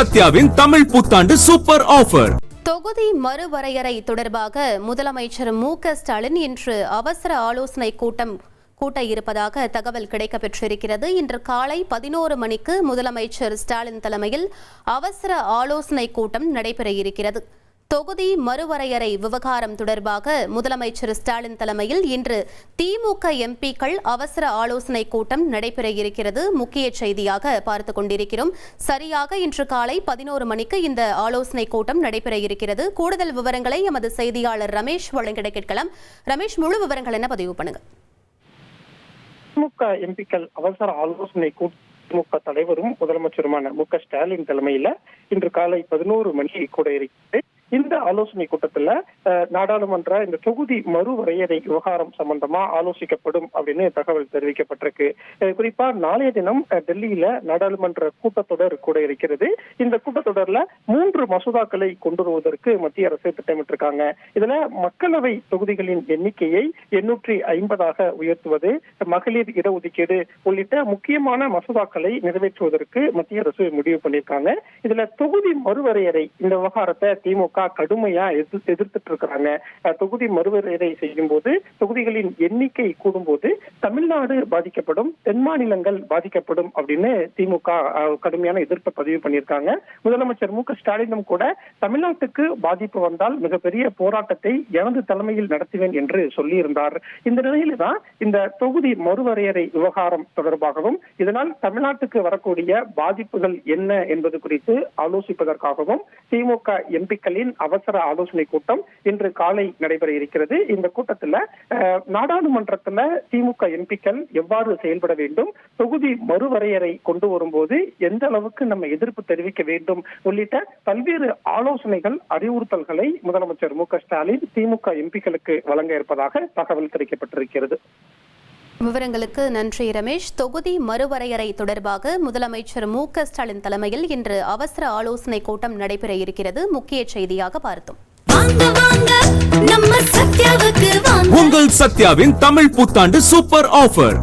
சத்யாவின் தமிழ் புத்தாண்டு super offer. தொகுதி மறுவரையறை தொடர்பாக முதலமைச்சர் மு.க.ஸ்டாலின் இன்று அவசர ஆலோசனை கூட்ட இருப்பதாக தகவல் கிடைக்கப்பெற்றிருக்கிறது. இன்று காலை 11 மணிக்கு முதலமைச்சர் ஸ்டாலின் தலைமையில் அவசர ஆலோசனை கூட்டம் நடைபெற இருக்கிறது. தொகுதி மறுவரையறை விவகாரம் தொடர்பாக முதலமைச்சர் ஸ்டாலின் தலைமையில் இன்று திமுக எம்பிக்கள் அவசர ஆலோசனை கூட்டம் நடைபெற இருக்கிறது. முக்கிய செய்தியாக பார்த்துக் கொண்டிருக்கிறோம். சரியாக இன்று காலை 11 மணிக்கு இந்த ஆலோசனை கூட்டம் நடைபெற இருக்கிறது. கூடுதல் விவரங்களை எமது செய்தியாளர் ரமேஷ் வழங்கிட கேட்கலாம். ரமேஷ், முழு விவரங்கள் என்ன பதிவு பண்ணுங்க. திமுக எம்பிக்கள் அவசர ஆலோசனை திமுக தலைவரும் முதலமைச்சருமான மு.க.ஸ்டாலின் தலைமையில இன்று காலை 11 மணி கூட இருக்கிறது. இந்த ஆலோசனை கூட்டத்துல நாடாளுமன்ற இந்த தொகுதி மறுவரையறை விவகாரம் சம்பந்தமா ஆலோசிக்கப்படும் அப்படின்னு தகவல் தெரிவிக்கப்பட்டிருக்கு. குறிப்பா நாளைய தினம் டெல்லியில நாடாளுமன்ற கூட்டத்தொடர் கூட இருக்கிறது. இந்த கூட்டத்தொடர்ல 3 மசோதாக்களை கொண்டு வருவதற்கு மத்திய அரசு திட்டமிட்டிருக்காங்க. இதுல மக்களவை தொகுதிகளின் எண்ணிக்கையை 850ஆக உயர்த்துவது, மகளிர் இடஒதுக்கீடு உள்ளிட்ட முக்கியமான மசோதாக்களை நிறைவேற்றுவதற்கு மத்திய அரசு முடிவு பண்ணியிருக்காங்க. இதுல தொகுதி மறுவரையறை இந்த விவகாரத்தை திமுக கடுமையா எதிர்த்துட்டு இருக்கிறாங்க. தொகுதி மறுவரையறை செய்யும் போது தொகுதிகளின் எண்ணிக்கை கூடும் போது தமிழ்நாடு பாதிக்கப்படும், தென் மாநிலங்கள் பாதிக்கப்படும் அப்படின்னு திமுக கடுமையான எதிர்ப்பை பதிவு பண்ணியிருக்காங்க. முதலமைச்சர் மு.க.ஸ்டாலினும் கூட தமிழ்நாட்டுக்கு பாதிப்பு வந்தால் மிகப்பெரிய போராட்டத்தை எனது தலைமையில் நடத்துவேன் என்று சொல்லியிருந்தார். இந்த நிலையில தான் இந்த தொகுதி மறுவரையறை விவகாரம் தொடர்பாகவும் இதனால் தமிழ்நாட்டுக்கு வரக்கூடிய பாதிப்புகள் என்ன என்பது குறித்து ஆலோசிப்பதற்காகவும் திமுக எம்பிக்களின் அவசர ஆலோசனை கூட்டம் இன்று காலை நடைபெற இருக்கிறது. இந்த கூட்டத்துல நாடாளுமன்றத்துல திமுக எம்பிக்கள் எவ்வாறு செயல்பட வேண்டும், தொகுதி மறுவரையறை கொண்டு வரும்போது எந்த அளவுக்கு நம்ம எதிர்ப்பு தெரிவிக்க வேண்டும் உள்ளிட்ட பல்வேறு ஆலோசனைகள், அறிவுறுத்தல்களை முதலமைச்சர் மு.க.ஸ்டாலின் திமுக எம்பிக்களுக்கு வழங்க இருப்பதாக தகவல் கிடைக்கப்பட்டிருக்கிறது. விவரங்களுக்கு நன்றி ரமேஷ். தொகுதி மறுவரையறை தொடர்பாக முதலமைச்சர் மு.க.ஸ்டாலின் தலைமையில் இன்று அவசர ஆலோசனை கூட்டம் நடைபெற இருக்கிறது. முக்கிய செய்தியாக பார்த்தோம். உங்கள் சத்யாவின் தமிழ் புத்தாண்டு சூப்பர் ஆஃபர்.